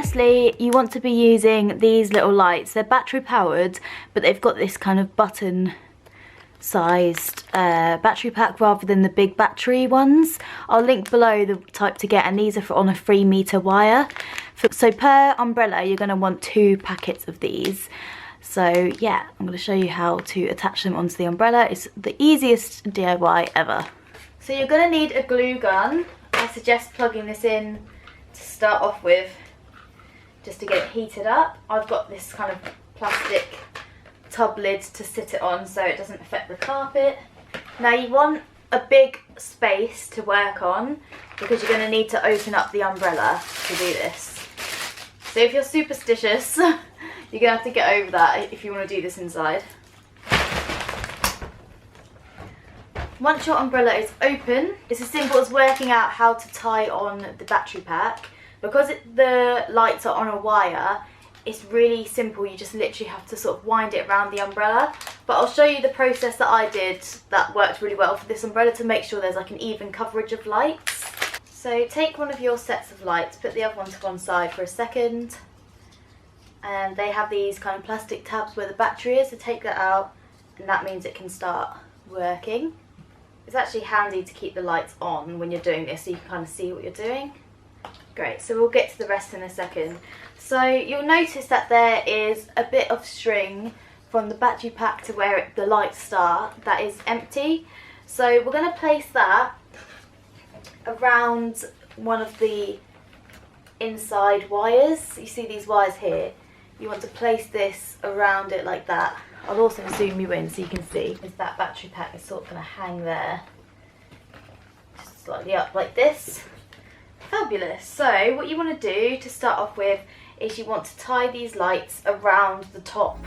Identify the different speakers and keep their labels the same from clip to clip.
Speaker 1: firstly, you want to be using these little lights. They're battery powered, but they've got this kind of button sized battery pack rather than the big battery ones. I'll link below the type to get, and these are on a 3-meter wire. So per umbrella you're going to want 2 packets of these. So yeah, I'm going to show you how to attach them onto the umbrella. It's the easiest DIY ever. So you're going to need a glue gun. I suggest plugging this in to start off with, just to get it heated up. I've got this kind of plastic tub lid to sit it on so it doesn't affect the carpet. Now you want a big space to work on because you're going to need to open up the umbrella to do this. So if you're superstitious, you're going to have to get over that if you want to do this inside. Once your umbrella is open, it's as simple as working out how to tie on the battery pack. Because the lights are on a wire, it's really simple. You just literally have to sort of wind it around the umbrella. But I'll show you the process that I did that worked really well for this umbrella to make sure there's like an even coverage of lights. So take one of your sets of lights, put the other one to one side for a second. And they have these kind of plastic tabs where the battery is, so take that out and that means it can start working. It's actually handy to keep the lights on when you're doing this so you can kind of see what you're doing. Great, so we'll get to the rest in a second. So you'll notice that there is a bit of string from the battery pack to where the lights start that is empty. So we're going to place that around one of the inside wires. You see these wires here? You want to place this around it like that. I'll also zoom you in so you can see. Is that battery pack is sort of going to hang there, just slightly up like this. Fabulous. So what you want to do to start off with is you want to tie these lights around the top.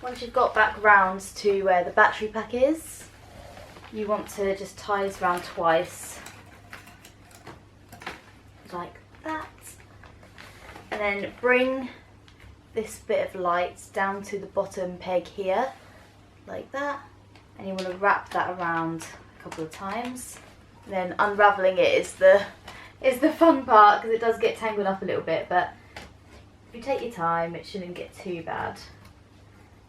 Speaker 1: Once you've got back round to where the battery pack is, you want to just tie this around twice, like that, and then bring this bit of light down to the bottom peg here, like that, and you want to wrap that around a couple of times. And then unravelling it is the fun part because it does get tangled up a little bit, but if you take your time it shouldn't get too bad.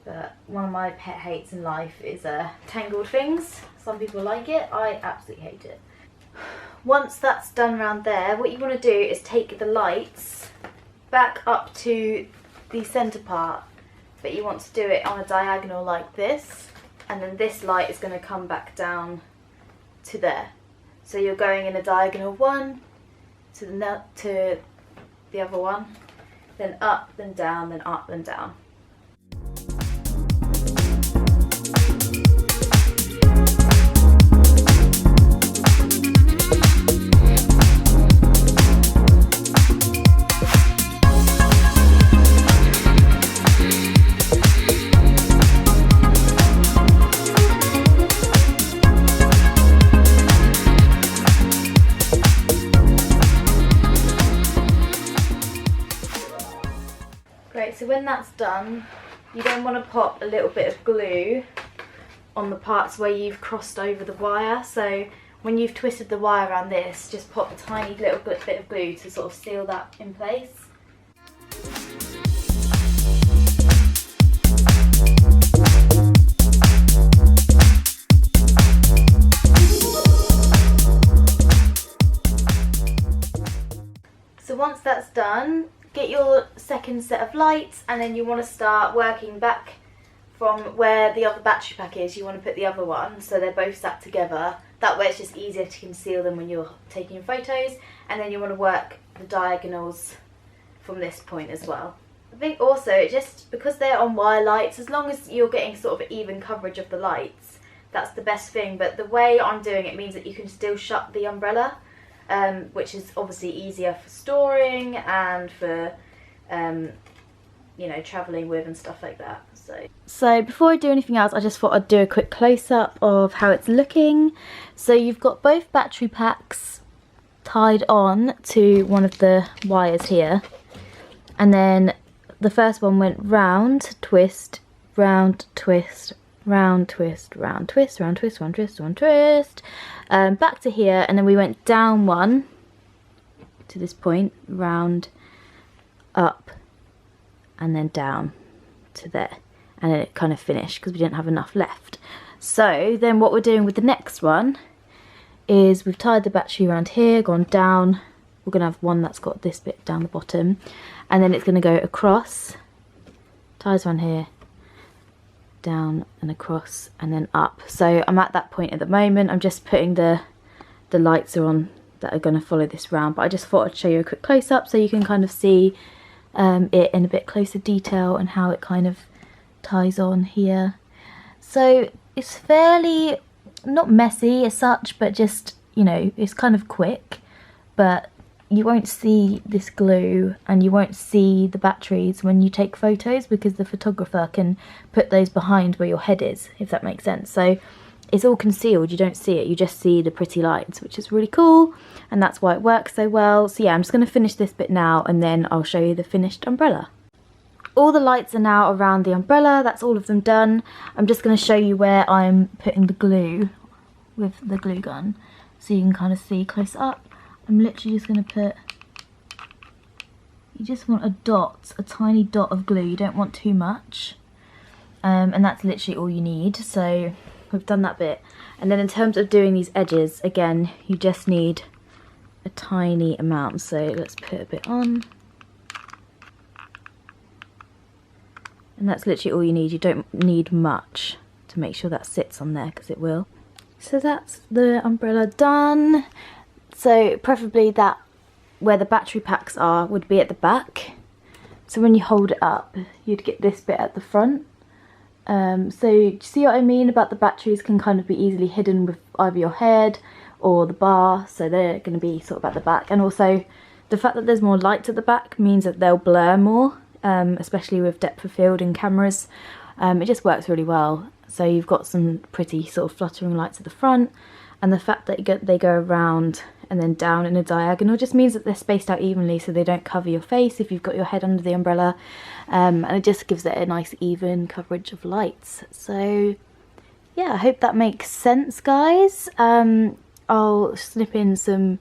Speaker 1: But one of my pet hates in life is tangled things. Some people like it, I absolutely hate it. Once that's done around there, what you want to do is take the lights back up to the centre part, but you want to do it on a diagonal like this, and then this light is going to come back down to there. So you're going in a diagonal one to the other one, then up, then down, then up, then down. Great, so when that's done, you then want to pop a little bit of glue on the parts where you've crossed over the wire. So when you've twisted the wire around this, just pop a tiny little bit of glue to sort of seal that in place. So once that's done, get your second set of lights, and then you want to start working back from where the other battery pack is. You want to put the other one so they're both sat together. That way it's just easier to conceal them when you're taking your photos. And then you want to work the diagonals from this point as well. I think also, just because they're on wire lights, as long as you're getting sort of even coverage of the lights, that's the best thing. But the way I'm doing it means that you can still shut the umbrella, which is obviously easier for storing and for you know, travelling with and stuff like that. So before I do anything else, I just thought I'd do a quick close-up of how it's looking. So you've got both battery packs tied on to one of the wires here, and then the first one went round, twist, round, twist, round, twist, round, twist, round, twist, round, twist, round, twist, back to here, and then we went down one to this point, round, up, and then down to there, and then it kind of finished because we didn't have enough left. So then what we're doing with the next one is we've tied the battery around here, gone down, we're going to have one that's got this bit down the bottom, and then it's going to go across, ties around here, down and across, and then up. So I'm at that point at the moment. I'm just putting the lights are on that are going to follow this round, but I just thought I'd show you a quick close-up so you can kind of see it in a bit closer detail and how it kind of ties on here. So it's fairly not messy as such, but just, you know, it's kind of quick, but you won't see this glue and you won't see the batteries when you take photos because the photographer can put those behind where your head is, if that makes sense. So it's all concealed, you don't see it, you just see the pretty lights, which is really cool, and that's why it works so well. So yeah, I'm just going to finish this bit now and then I'll show you the finished umbrella. All the lights are now around the umbrella, that's all of them done. I'm just going to show you where I'm putting the glue with the glue gun so you can kind of see close up. I'm literally just going to put, you just want a dot, a tiny dot of glue, you don't want too much, and that's literally all you need. So we've done that bit, and then in terms of doing these edges, again, you just need a tiny amount, so let's put a bit on. And that's literally all you need, you don't need much to make sure that sits on there because it will. So that's the umbrella done. So preferably that where the battery packs are would be at the back. So when you hold it up, you'd get this bit at the front. So do you see what I mean about the batteries can kind of be easily hidden with either your head or the bar, so they're going to be sort of at the back. And also the fact that there's more lights at the back means that they'll blur more. Especially with depth of field in cameras, it just works really well. So you've got some pretty sort of fluttering lights at the front, and the fact that they go around and then down in a diagonal just means that they're spaced out evenly so they don't cover your face if you've got your head under the umbrella, and it just gives it a nice even coverage of lights. So yeah, I hope that makes sense, guys. I'll snip in some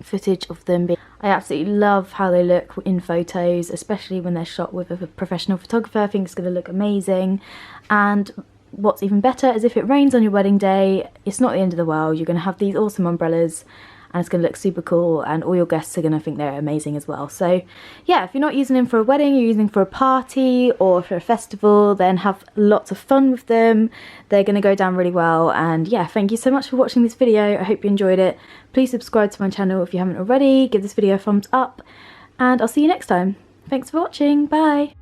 Speaker 1: footage of them. I absolutely love how they look in photos, especially when they're shot with a professional photographer. I think it's going to look amazing, and what's even better is if it rains on your wedding day, it's not the end of the world. You're going to have these awesome umbrellas and it's going to look super cool, and all your guests are going to think they're amazing as well. So yeah, if you're not using them for a wedding, you're using for a party or for a festival, then have lots of fun with them. They're going to go down really well. And yeah, thank you so much for watching this video. I hope you enjoyed it. Please subscribe to my channel if you haven't already. Give this video a thumbs up, and I'll see you next time. Thanks for watching. Bye.